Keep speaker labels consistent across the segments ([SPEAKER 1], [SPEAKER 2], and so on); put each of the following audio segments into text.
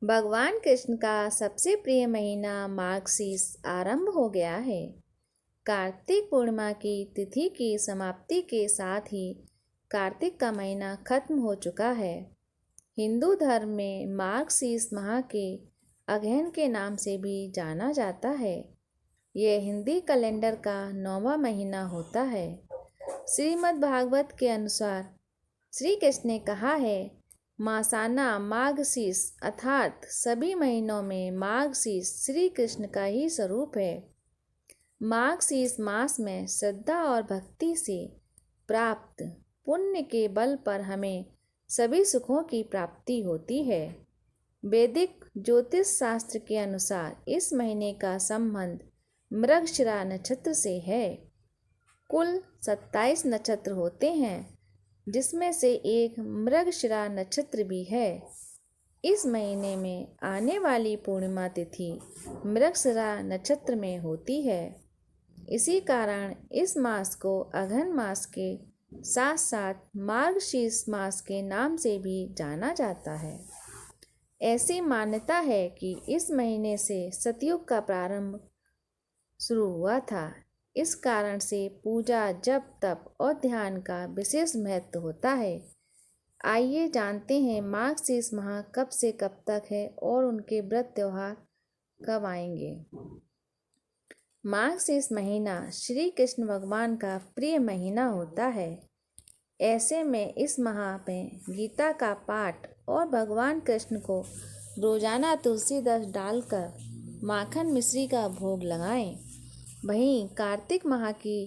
[SPEAKER 1] भगवान कृष्ण का सबसे प्रिय महीना मार्गशीर्ष आरंभ हो गया है। कार्तिक पूर्णिमा की तिथि की समाप्ति के साथ ही कार्तिक का महीना खत्म हो चुका है। हिंदू धर्म में मार्गशीर्ष माह के अगहन के नाम से भी जाना जाता है। यह हिंदी कैलेंडर का 9वां महीना होता है। श्रीमद् भागवत के अनुसार श्री कृष्ण ने कहा है, मासाना मार्गशीर्ष अर्थात सभी महीनों में मार्गशीर्ष श्री कृष्ण का ही स्वरूप है। मार्गशीर्ष मास में श्रद्धा और भक्ति से प्राप्त पुण्य के बल पर हमें सभी सुखों की प्राप्ति होती है। वैदिक ज्योतिष शास्त्र के अनुसार इस महीने का संबंध मृगशिरा नक्षत्र से है। कुल 27 नक्षत्र होते हैं, जिसमें से एक मृगशिरा नक्षत्र भी है। इस महीने में आने वाली पूर्णिमा तिथि मृगशिरा नक्षत्र में होती है। इसी कारण इस मास को अघन मास के साथ साथ मार्गशीर्ष मास के नाम से भी जाना जाता है। ऐसी मान्यता है कि इस महीने से सतयुग का प्रारंभ शुरू हुआ था। इस कारण से पूजा, जप, तप और ध्यान का विशेष महत्व होता है। आइए जानते हैं मार्गशीर्ष माह कब से कब तक है और उनके व्रत त्योहार कब आएंगे। मार्गशीर्ष महीना श्री कृष्ण भगवान का प्रिय महीना होता है। ऐसे में इस माह में गीता का पाठ और भगवान कृष्ण को रोजाना तुलसी रस डालकर माखन मिश्री का भोग लगाएं। वहीं कार्तिक माह की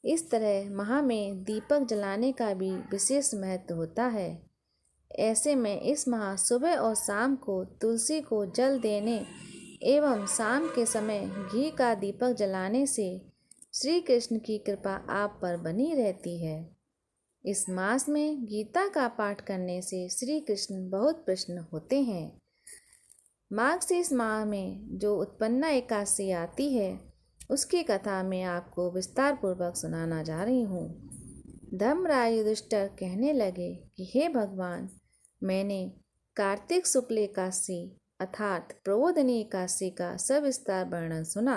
[SPEAKER 1] इस तरह माह में दीपक जलाने का भी विशेष महत्व होता है। ऐसे में इस माह सुबह और शाम को तुलसी को जल देने एवं शाम के समय घी का दीपक जलाने से श्री कृष्ण की कृपा आप पर बनी रहती है। इस मास में गीता का पाठ करने से श्री कृष्ण बहुत प्रसन्न होते हैं। मार्गशीर्ष माह में जो उत्पन्ना एकादशी आती है, उसकी कथा मैं आपको विस्तार पूर्वक सुनाना जा रही हूँ। धर्मराज युधिष्ठिर कहने लगे कि हे भगवान, मैंने कार्तिक शुक्ल एकादशी अर्थात प्रबोधिनी एकादशी का सविस्तार वर्णन सुना।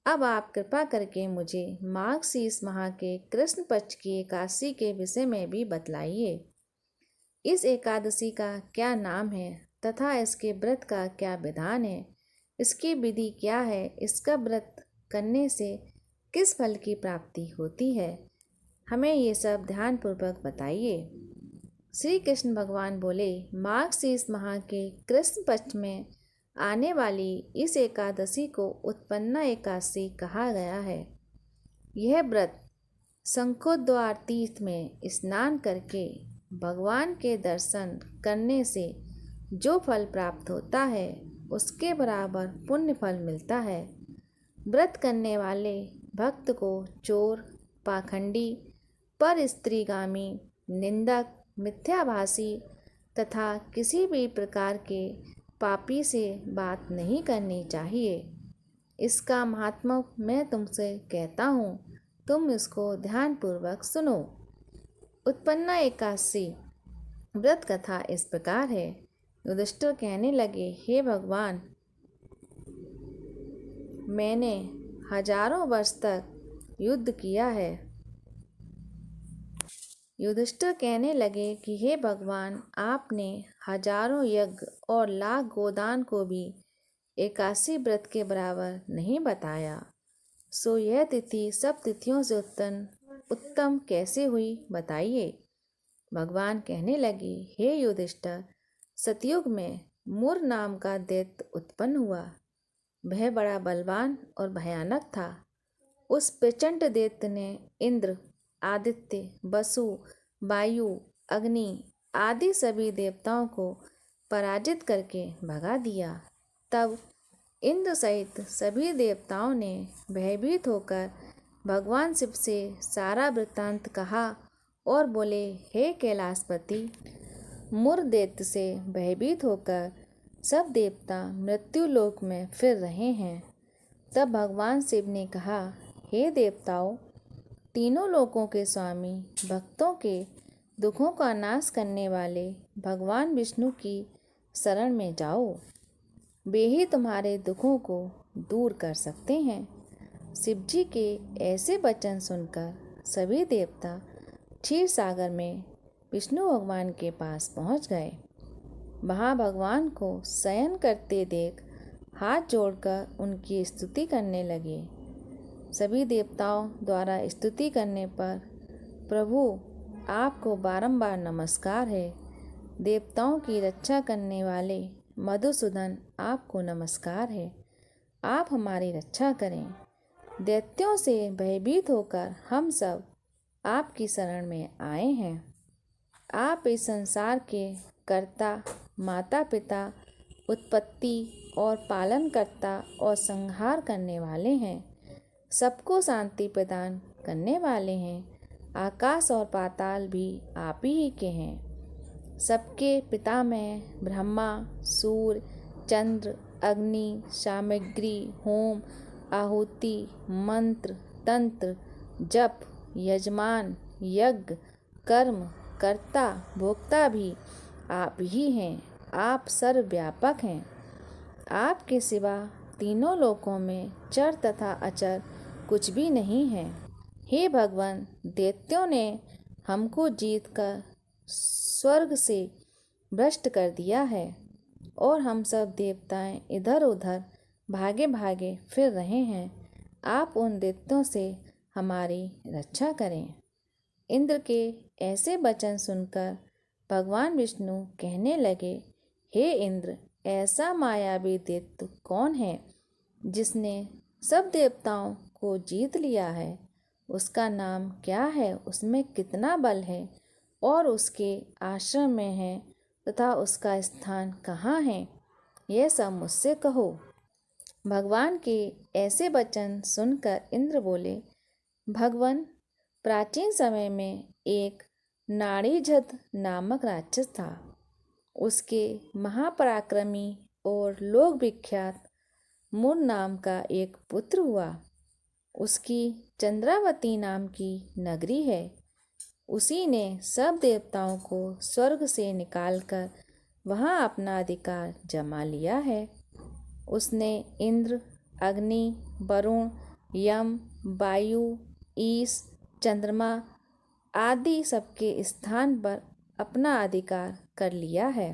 [SPEAKER 1] अब आप कृपा करके मुझे मार्गशीर्ष माह के कृष्ण पक्ष की एकादशी के विषय में भी बतलाइए। इस एकादशी का क्या नाम है तथा इसके व्रत का क्या विधान है, इसकी विधि क्या है, इसका व्रत करने से किस फल की प्राप्ति होती है, हमें ये सब ध्यानपूर्वक बताइए। श्री कृष्ण भगवान बोले, मार्गशीर्ष माह के कृष्ण पक्ष में आने वाली इस एकादशी को उत्पन्ना एकादशी कहा गया है। यह व्रत शंखोद्वार तीर्थ में स्नान करके भगवान के दर्शन करने से जो फल प्राप्त होता है, उसके बराबर पुण्य फल मिलता है। व्रत करने वाले भक्त को चोर, पाखंडी, पर स्त्रीगामी, निंदक, मिथ्याभाषी तथा किसी भी प्रकार के पापी से बात नहीं करनी चाहिए। इसका महात्म्य मैं तुमसे कहता हूँ, तुम इसको ध्यानपूर्वक सुनो। उत्पन्ना एकादशी व्रत कथा इस प्रकार है। युधिष्ठिर कहने लगे, हे भगवान, मैंने हजारों वर्ष तक युद्ध किया है। युधिष्ठिर कहने लगे कि हे भगवान, आपने हजारों यज्ञ और लाख गोदान को भी एकादशी व्रत के बराबर नहीं बताया, सो यह तिथि सब तिथियों से उत्तम कैसे हुई, बताइए। भगवान कहने लगे, हे युधिष्ठिर, सतयुग में मुर नाम का दैत्य उत्पन्न हुआ। वह बड़ा बलवान और भयानक था। उस प्रचंड दैत्य ने इंद्र, आदित्य, वसु, वायु, अग्नि आदि सभी देवताओं को पराजित करके भगा दिया। तब इंद्र सहित सभी देवताओं ने भयभीत होकर भगवान शिव से सारा वृत्तांत कहा और बोले, हे कैलाशपति, मुर दैत्य से भयभीत होकर सब देवता मृत्यु लोक में फिर रहे हैं। तब भगवान शिव ने कहा, हे देवताओं, तीनों लोकों के स्वामी, भक्तों के दुखों का नाश करने वाले भगवान विष्णु की शरण में जाओ, वे ही तुम्हारे दुखों को दूर कर सकते हैं। शिव जी के ऐसे वचन सुनकर सभी देवता क्षीर सागर में विष्णु भगवान के पास पहुंच गए। वहां भगवान को शयन करते देख हाथ जोड़कर उनकी स्तुति करने लगे। सभी देवताओं द्वारा स्तुति करने पर प्रभु आपको बारंबार नमस्कार है। देवताओं की रक्षा करने वाले मधुसूदन आपको नमस्कार है। आप हमारी रक्षा करें। दैत्यों से भयभीत होकर हम सब आपकी शरण में आए हैं। आप इस संसार के कर्ता, माता पिता, उत्पत्ति और पालन करता और संहार करने वाले हैं। सबको शांति प्रदान करने वाले हैं। आकाश और पाताल भी आप ही के हैं। सबके पितामह ब्रह्मा, सूर्य, चंद्र, अग्नि, सामग्री, होम, आहुति, मंत्र, तंत्र, जप, यजमान, यज्ञ, कर्म, कर्ता, भोक्ता भी आप ही हैं। आप सर्वव्यापक हैं। आपके सिवा तीनों लोकों में चर तथा अचर कुछ भी नहीं है। हे भगवान, दैत्यों ने हमको जीत कर स्वर्ग से भ्रष्ट कर दिया है और हम सब देवताएं इधर उधर भागे भागे फिर रहे हैं। आप उन दैत्यों से हमारी रक्षा करें। इंद्र के ऐसे वचन सुनकर भगवान विष्णु कहने लगे, हे इंद्र, ऐसा मायावी दैत्य कौन है जिसने सब देवताओं को जीत लिया है? उसका नाम क्या है? उसमें कितना बल है और उसके आश्रम में है तथा उसका स्थान कहाँ है? यह सब मुझसे कहो। भगवान के ऐसे वचन सुनकर इंद्र बोले, भगवान, प्राचीन समय में एक नाड़ीझद नामक राक्षस था। उसके महापराक्रमी और लोक विख्यात मुर नाम का एक पुत्र हुआ। उसकी चंद्रावती नाम की नगरी है। उसी ने सब देवताओं को स्वर्ग से निकालकर वहां अपना अधिकार जमा लिया है। उसने इंद्र, अग्नि, वरुण, यम, वायु, ईश, चंद्रमा आदि सबके स्थान पर अपना अधिकार कर लिया है।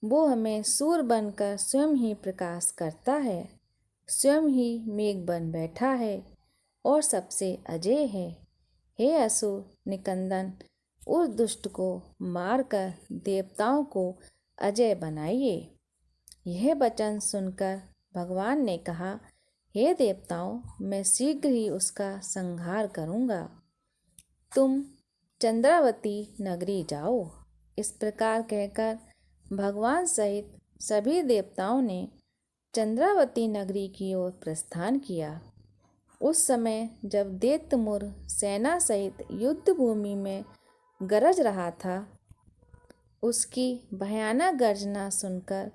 [SPEAKER 1] वो हमें सूर्य बनकर स्वयं ही प्रकाश करता है, स्वयं ही मेघ बन बैठा है और सबसे अजय है। हे असुर निकंदन, उस दुष्ट को मारकर देवताओं को अजय बनाइए। यह वचन सुनकर भगवान ने कहा, हे देवताओं, मैं शीघ्र ही उसका संहार करूँगा। तुम चंद्रावती नगरी जाओ। इस प्रकार कहकर भगवान सहित सभी देवताओं ने चंद्रावती नगरी की ओर प्रस्थान किया। उस समय जब दैत्यमुर सेना सहित युद्ध भूमि में गरज रहा था, उसकी भयानक गर्जना सुनकर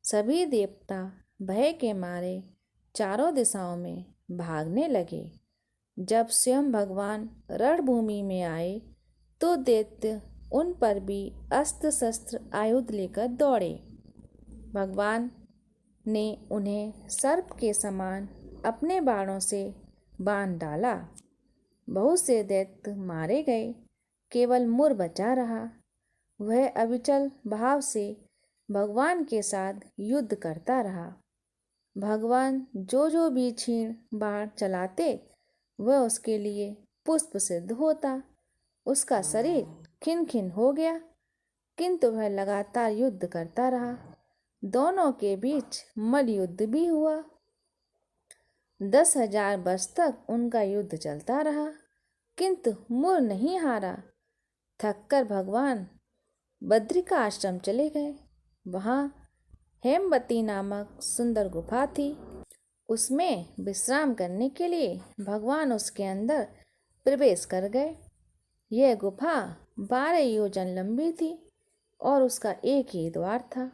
[SPEAKER 1] सभी देवता भय के मारे चारों दिशाओं में भागने लगे। जब स्वयं भगवान रणभूमि में आए तो दैत्य उन पर भी अस्त्र शस्त्र आयुध लेकर दौड़े। भगवान ने उन्हें सर्प के समान अपने बाणों से बांध डाला। बहुत से दैत्य मारे गए, केवल मुर बचा रहा। वह अविचल भाव से भगवान के साथ युद्ध करता रहा। भगवान जो भी क्षीण बाण चलाते वह उसके लिए पुष्प सिद्ध होता। उसका शरीर खिन खिन हो गया, किंतु वह लगातार युद्ध करता रहा। दोनों के बीच मल युद्ध भी हुआ। 10,000 वर्ष तक उनका युद्ध चलता रहा, किंतु मुर नहीं हारा। थककर भगवान बद्रिका आश्रम चले गए। वहाँ हेमवती नामक सुंदर गुफा थी। उसमें विश्राम करने के लिए भगवान उसके अंदर प्रवेश कर गए। यह गुफा 12 योजन लंबी थी और उसका एक ही द्वार था।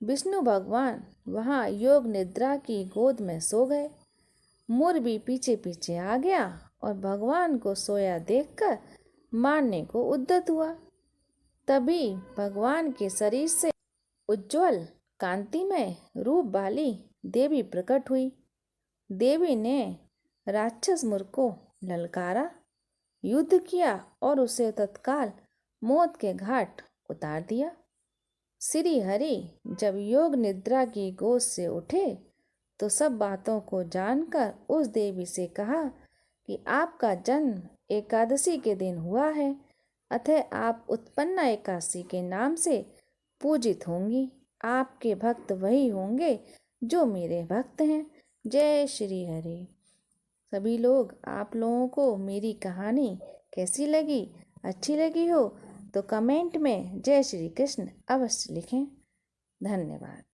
[SPEAKER 1] विष्णु भगवान वहाँ योग निद्रा की गोद में सो गए। मुर भी पीछे पीछे आ गया और भगवान को सोया देखकर मारने को उद्यत हुआ। तभी भगवान के शरीर से उज्जवल कांतिमय रूप वाली देवी प्रकट हुई। देवी ने राक्षस मूर्ख को ललकारा, युद्ध किया और उसे तत्काल मौत के घाट उतार दिया। श्री हरि जब योग निद्रा की गोद से उठे तो सब बातों को जानकर उस देवी से कहा कि आपका जन्म एकादशी के दिन हुआ है, अतः आप उत्पन्ना एकादशी के नाम से पूजित होंगी। आपके भक्त वही होंगे जो मेरे भक्त हैं। जय श्री हरि। सभी लोग, आप लोगों को मेरी कहानी कैसी लगी? अच्छी लगी हो तो कमेंट में जय श्री कृष्ण अवश्य लिखें। धन्यवाद।